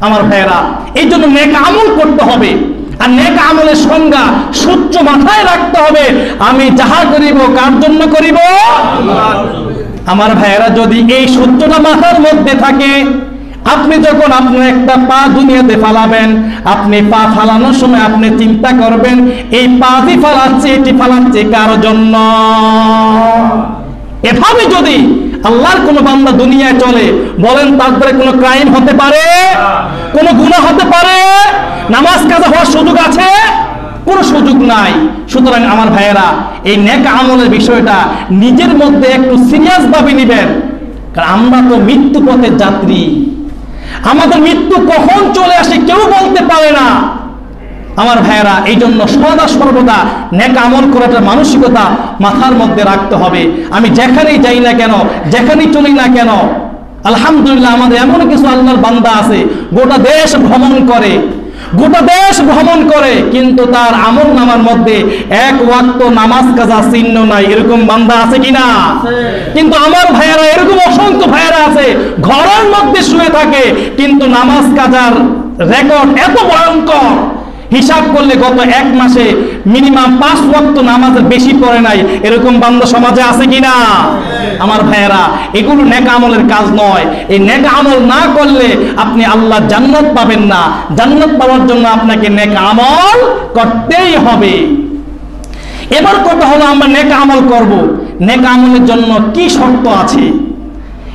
আমার ভাইয়েরা, এই জন্য নেক আমল করতে হবে। আর নেক আমলের সংজ্ঞা সূত্র মাথায় রাখতে হবে, আমি যাহা করিব কার জন্য করিব? আমার ভাইয়েরা, যদি এই সূত্রটা মাথার মধ্যে থাকে, আপনি যখন আপনার একটা পা দুনিয়াতে ফালাবেন, আপনি পা ফালানোর সময় আপনি চিন্তা করবেন এই পা যে ফালাচ্ছে এটি ফালাচ্ছে কার জন্য। এভাবে যদি আল্লাহর কোন বান্দা দুনিয়ায় চলে, বলেন তার দ্বারা কোনো ক্রাইম হতে পারে? কোনো গুনাহ হতে পারে? নামাজ কাজা হওয়ার সুযোগ আছে? কোনো সুযোগ নাই। সুতরাং আমার ভাইয়েরা, এই নেক আমলের বিষয়টা নিজের মধ্যে একটু সিরিয়াস ভাবে নিবেন, কারণ আমরা তো মৃত্যু পথের যাত্রী। আমাদের মৃত্যু কখন চলে আসে কেউ বলতে পারে না। আমার ভাইয়েরা, এই জন্য সদা সর্বদা নেক আমল করার মানসিকতা মাথার মধ্যে রাখতে হবে। আমি যেখানেই যাই না কেন, যেখানেই চলি না কেন, আলহামদুলিল্লাহ আমাদের এমন কিছু আল্লাহর বান্দা আছে গোটা দেশ ভ্রমণ করে, কিন্তু তার আমল নামার মধ্যে এক ওয়াক্ত নামাজ কাজা চিহ্ন নাই। এরকম বান্দা আছে কিনা? কিন্তু আমার ভাইয়েরা, এরকম অসংখ্য ভাইয়েরা আছে ঘরের মধ্যে শুয়ে থাকে, কিন্তু নামাজ কাজার রেকর্ড এত ভয়ঙ্কর, হিসাব করলে গত এক মাসে মিনিমাম 5 ওয়াক্ত নামাজের বেশি পড়ে নাই। এরকম বান্দা সমাজে আছে কিনা? আমার ভাইয়েরা, এগুলো নেক আমলের কাজ নয়। এই নেক আমল না করলে আপনি আল্লাহ জান্নাত পাবেন না। জান্নাত পাওয়ার জন্য আপনাকে নেক আমল করতেই হবে। এবার কথা হলো, আমরা নেক আমল করব, নেক আমলের জন্য কি শর্ত আছে?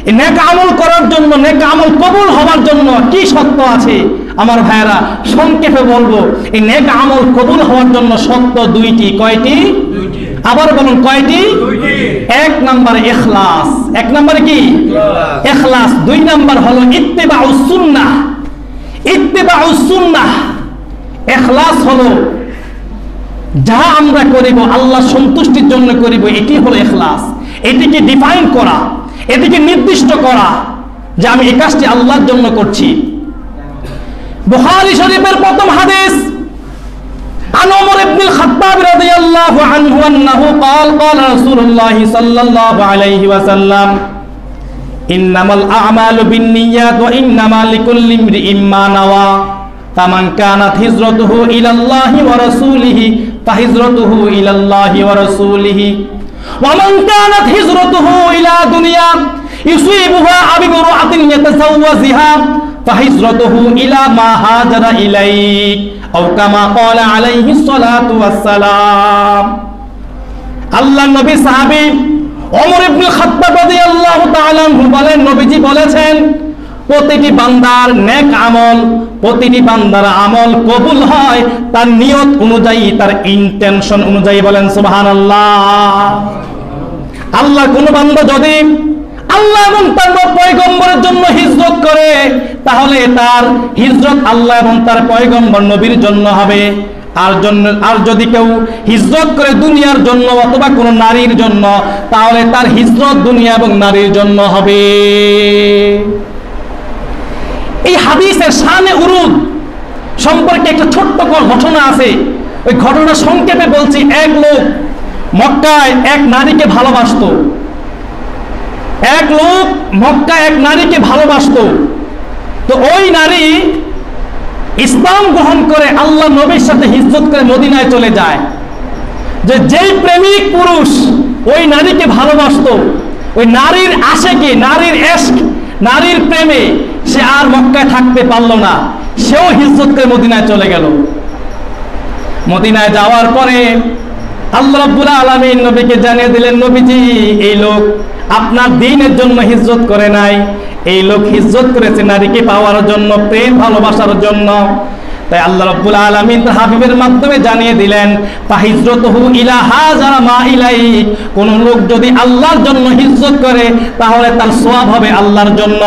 এই নেক আমল করার জন্য, নেক আমল কবুল হওয়ার জন্য কি শর্ত আছে? আমার ভাইয়েরা, সংক্ষেপে বলবো, এই নেক আমল কবুল হওয়ার জন্য শর্ত 2টি। কয়টি? আবার বলুন, কয়টি? 1 নাম্বার ইখলাস। 1 নাম্বার কি? ইখলাস। 2 নাম্বার হলো ইত্তিবাউস সুন্নাহ। ইত্তিবাউস সুন্নাহ, ইখলাস হলো যা আমরা করিব আল্লাহ সন্তুষ্টির জন্য করিব, এটি হলো ইখলাস। এটিকে ডিফাইন করা, এটিকে নির্দিষ্ট করা যে আমি এই কাজটি আল্লাহর জন্য করছি। বুখারী শরীফের প্রথম হাদিস, عن عمر بن الخطاب رضي الله عنه أنه قال قال رسول الله صلى الله عليه وسلم إنما الأعمال بالنيات وإنما لكل امرئ ما نوى فمن كانت هجرته إلى الله ورسوله فهجرته إلى الله ورسوله ومن كانت هجرته إلى دنيا يصيبها أو امرأة يتزوجها فهجرته إلى ما هاجر إليه أو كما قال عليه الصلاة والسلام। আল্লাহ নবী সাহাবী ওমর ইবনে খাত্তাব রাদিয়াল্লাহু তাআলা আনহু বলেন, নবীজি বলেছেন, প্রতিটি বান্দার নেক আমল, প্রতিটি বান্দার আমল কবুল হয় তার নিয়ত অনুযায়ী, তার ইন্টেনশন অনুযায়ী। বলেন সুবহানাল্লাহ। আল্লাহ কোন বান্দা যদি আল্লাহ এবং তার পয়গম্বরের জন্য হিজরত করে, তাহলে তার হিজরত আল্লাহ এবং তার পয়গম্বর নবীর জন্য হবে। আর যদি কেউ হিজরত করে দুনিয়ার জন্য অথবা কোনো নারীর জন্য, তাহলে তার হিজরত দুনিয়া এবং নারীর জন্য হবে। এই হাদিসের শানে উরুদ সম্পর্কে একটা ছোট্ট ঘটনা আছে। ওই ঘটনা সংক্ষেপে বলছি। এক লোক মক্কায় এক নারীকে ভালোবাসতো। এক লোক মক্কায় এক নারীকে ভালোবাসতো। তো ওই নারী ইসলাম গ্রহণ করে আল্লাহ নবীর সাথে হিজরত করে মদিনায় চলে যায়। যেই প্রেমিক পুরুষ ওই নারীকে ভালোবাসতো, ওই নারীর আশেকে, নারীর ইশক, নারীর প্রেমে সে আর মক্কায় থাকতে পারলো না, সেও হিজরত করে মদিনায় চলে গেল। মদিনায় যাওয়ার পরে আল্লাহ রাব্বুল আলামিন নবীকে জানিয়ে দিলেন, নবীজি, এই লোক আপনার দ্বীনের জন্য হিজরত করে নাই, এই লোক হিজরত করেছে নারীকে পাওয়ার জন্য, প্রেম ভালোবাসার জন্য। তাই আল্লাহ রাব্বুল আলামিন তার হাবিবের মাধ্যমে জানিয়ে দিলেন, ফাহিজরতুহু ইলা হাজারা মা ইলাইহি, কোন লোক যদি আল্লাহর জন্য হিজরত করে তাহলে তার সওয়াব হবে আল্লাহর জন্য।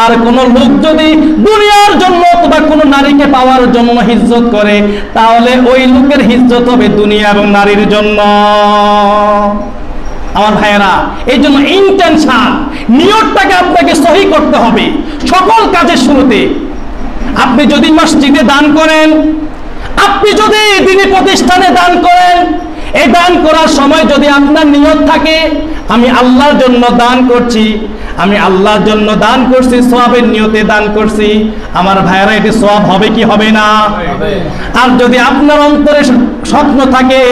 আর কোন লোক যদি দুনিয়ার জন্য অথবা কোন নারীকে পাওয়ার জন্য হিজরত করে, তাহলে ওই লোকের হিজরত হবে দুনিয়া এবং নারীর জন্য। আমার ভাইয়েরা, এই জন্য ইন্টেনশন, নিয়তটাকে আপনাকে সহি করতে হবে সকল কাজের শুরুতে। আপনি যদি মসজিদে দান করেন, আপনি যদি দ্বীনি প্রতিষ্ঠানে দান করেন, এই দান করার সময় যদি আপনার নিয়ত থাকে আমি আল্লাহর জন্য দান করছি, আমি আল্লাহর জন্য দান করছি, সওয়াবের নিয়তে দান করছি। আমার ভাইরা, এটি সওয়াব হবে কি হবে না? আর যদি আপনার অন্তরে স্বপ্ন থাকে,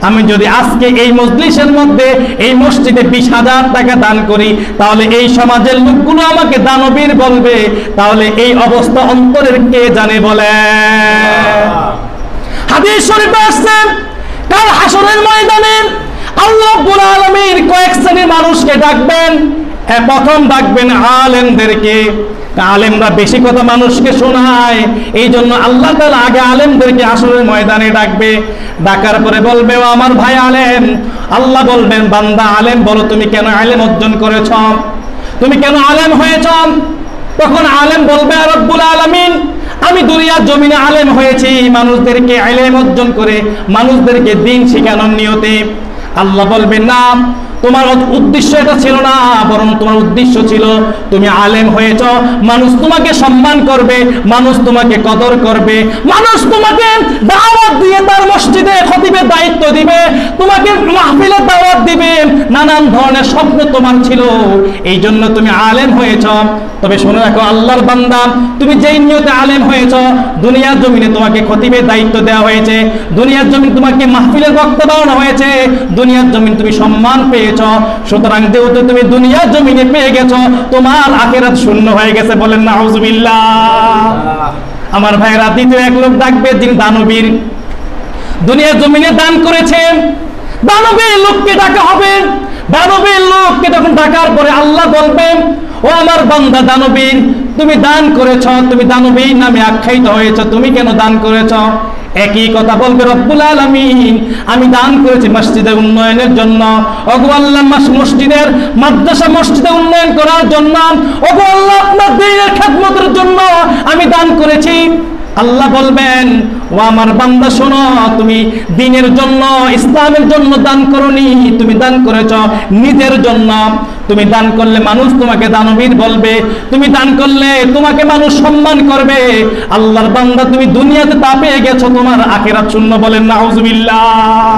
আমি যদি আজকে এই মজলিসের মধ্যে এই মসজিদে 20,000 টাকা দান করি, তাহলে এই সমাজের লোকগুলো আমাকে দানবীর বলবে। তাহলে এই অবস্থা অন্তরের কে জানে বলে? হাদিস শরীফে আসছে, কাল হাসরের ময়দানে আল্লাহ রাব্বুল আলামিন কয়েক শ্রেণীর মানুষকে ডাকবেন। প্রথম ডাকবেন আলেমদেরকে। আলেমরা বেশি কথা মানুষকে শোনায়, এই জন্য আল্লাহ তাআলা আগে আলেমদেরকে হাসরের ময়দানে ডাকবে। ডাকার পরে বলবে, ও আমার ভাই আলেম। আল্লাহ বলবেন, বান্দা আলেম, বলো তুমি কেন আলেম অর্জন করেছ, তুমি কেন আলেম হয়েছ? তখন আলেম বলবে, রব্বুল আলামিন, আমি দুনিয়ার জমিনে আলেম হয়েছি মানুষদেরকে ইলম অর্জন করে, মানুষদেরকে দ্বীন শেখানোর নিয়তে। আল্লাহ বলবেন, না, তোমার উদ্দেশ্য এটা ছিল না, বরং তোমার উদ্দেশ্য ছিল তুমি আলেম হয়েছ, মানুষ তোমাকে সম্মান করবে, মানুষ তোমাকে কদর করবে, মানুষ তোমাকে দাওয়াত দিয়ে তার মসজিদে খতিবের দায়িত্ব দিবে, তোমাকে মাহফিলে দাওয়াত দিবে, নানান ধরনের স্বপ্ন তোমার ছিল, এই জন্য তুমি আলেম হয়েছ। তবে শুনে রাখো আল্লাহর বান্দা, তুমি যেই নিয়তে আলেম হয়েছ, দুনিয়ার জমিনে তোমাকে খতিবের দায়িত্ব দেওয়া হয়েছে, দুনিয়ার জমিন তোমাকে মাহফিলের বক্তা বানানো হয়েছে, দুনিয়ার জমিন তুমি সম্মান পেয়েছ। সুতরাং যেহেতু তুমি দুনিয়ার জমিনে পেয়ে গেছো, তোমার আখিরাত শূন্য হয়ে গেছে। বলেন নাউজুবিল্লাহ। আমার ভাইরা, দ্বিতীয় এক লোক ডাকবে, যিনি দানবীর, দুনিয়ার জমিনে দান করেছে। দানবীর লোককে ডাকা হবে। দানবীর লোককে যখন ডাকার পরে আল্লাহ বলবেন, ও আমার বান্দা দানবীর, তুমি দান করেছ, তুমি দানবীর নামে আখ্যায়িত হয়েছ, তুমি কেন দান করেছ? একই কথা বলবে রব্বুল আলামিন, আমি দান করেছি মসজিদের উন্নয়নের জন্য। ওগো আল্লাহ, মসজিদের মাদ্রাসা মসজিদে উন্নয়ন করার জন্য, ওগো আল্লাহ, আপনার দ্বীনের খেদমতের জন্য আমি দান করেছি। আল্লাহ বলবেন, ও আমার বান্দা শোনো, তুমি দ্বীনের জন্য, ইসলামের জন্য দান করনি, তুমি দান করেছ নিজের জন্য। তুমি দান করলে মানুষ তোমাকে দানবীর বলবে, তুমি দান করলে তোমাকে মানুষ সম্মান করবে। আল্লাহর বান্দা, তুমি দুনিয়াতে তা পেয়ে গেছো, তোমার আখিরাত শূন্য। বলেন নাউজুবিল্লাহ।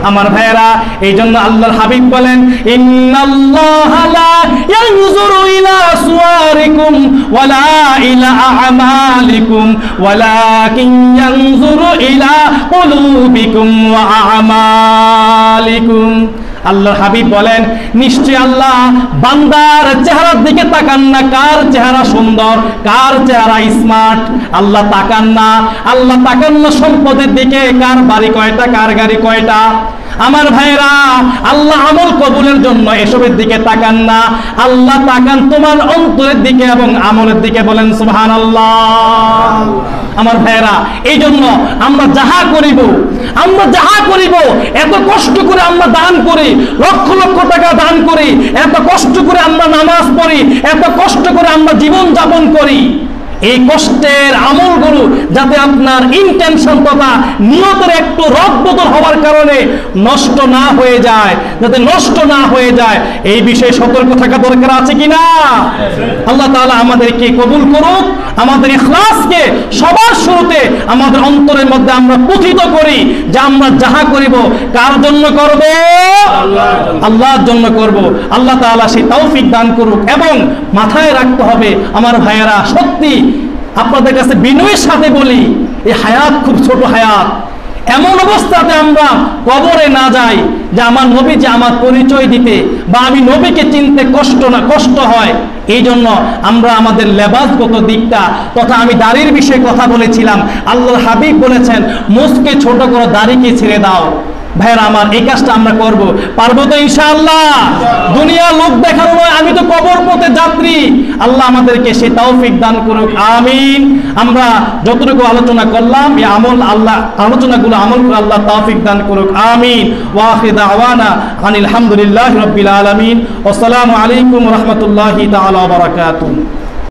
আমার ভাইয়েরা, এই জন্য আল্লাহর হাবিব বলেন, ইন্নাল্লাহা লা ইয়ানজুরু ইলা সুওয়ারিকুম ওয়ালা ইলা আ'মালিকুম ওয়ালাকিন ইয়ানজুরু ইলা কুলুবিকুম ওয়া আ'মালিকুম। আল্লাহর হাবিব বলেন, নিশ্চয় আল্লাহ বান্দার চেহারার দিকে তাকান না, কার চেহারা সুন্দর, কার চেহারা স্মার্ট, আল্লাহ তাকান না। আল্লাহ তাকান না সম্পদের দিকে, কার বাড়ি কয়টা, কার গাড়ি কয়টা। আমার ভাইরা, আল্লাহ আমল কবুলের জন্য এসবের দিকে তাকান না, আল্লাহ তাকান তোমার অন্তরের দিকে এবং আমলের দিকে। বলেন সুবহানাল্লাহ। আমার ভাইরা, এই জন্য আমরা যাহা করিব, এত কষ্ট করে আমরা দান করি, লক্ষ লক্ষ টাকা দান করি, এত কষ্ট করে আমরা নামাজ পড়ি, এত কষ্ট করে আমরা জীবন যাপন করি, এই কষ্টের আমলগুলো যাতে আপনার ইন্টেনশন তথা নিয়তের একটু রদবদল হওয়ার কারণে নষ্ট না হয়ে যায়, যাতে নষ্ট না হয়ে যায়, এই বিষয়ে সতর্ক থাকা দরকার আছে কিনা? আল্লাহ তাআলা আমাদেরকে কবুল করুক, আমাদের ইখলাসকে সবার শুরুতে আমাদের অন্তরের মধ্যে আমরা পুঁথিত করি যে আমরা যাহা করিব কার জন্য করব? আল্লাহর জন্য করব। আল্লাহ তাআলা সেই তৌফিক দান করুক। এবং মাথায় রাখতে হবে আমার ভাইয়েরা, সত্যি আপনাদের কাছে বিনয়ের সাথে বলি, এই হায়াত খুব ছোট হায়াত। এমন অবস্থাতে আমরা কবরে না যাই যে আমার নবী যে আমার পরিচয় দিতে বা আমি নবীকে চিনতে কষ্ট হয়। এই জন্য আমরা আমাদের লেবাসগত দিকটা তথা আমি দাড়ির বিষয়ে কথা বলেছিলাম, আল্লাহর হাবিব বলেছেন, মুখকে ছোট করো, দাড়িকে ছেড়ে দাও। ভাইরা আমার, এই কাজটা আমরা করব, পারবো তো ইনশাআল্লাহ? দুনিয়া লোক দেখানো নয়, আমি তো কবর পথে যাত্রী। আল্লাহ আমাদেরকে সেই তৌফিক দান করুক, আমিন। আমরা যতটুকু আলোচনা করলাম, এই আলোচনাগুলো আমল করে আল্লাহ তৌফিক দান করুক, আমিন। ওয়া আখিরু দাওয়ানা আনিল হামদুলিল্লাহি রাব্বিল আলামিন। আসসালামু আলাইকুম ওয়া রাহমাতুল্লাহি তাআলা ওয়া বারাকাতুহু।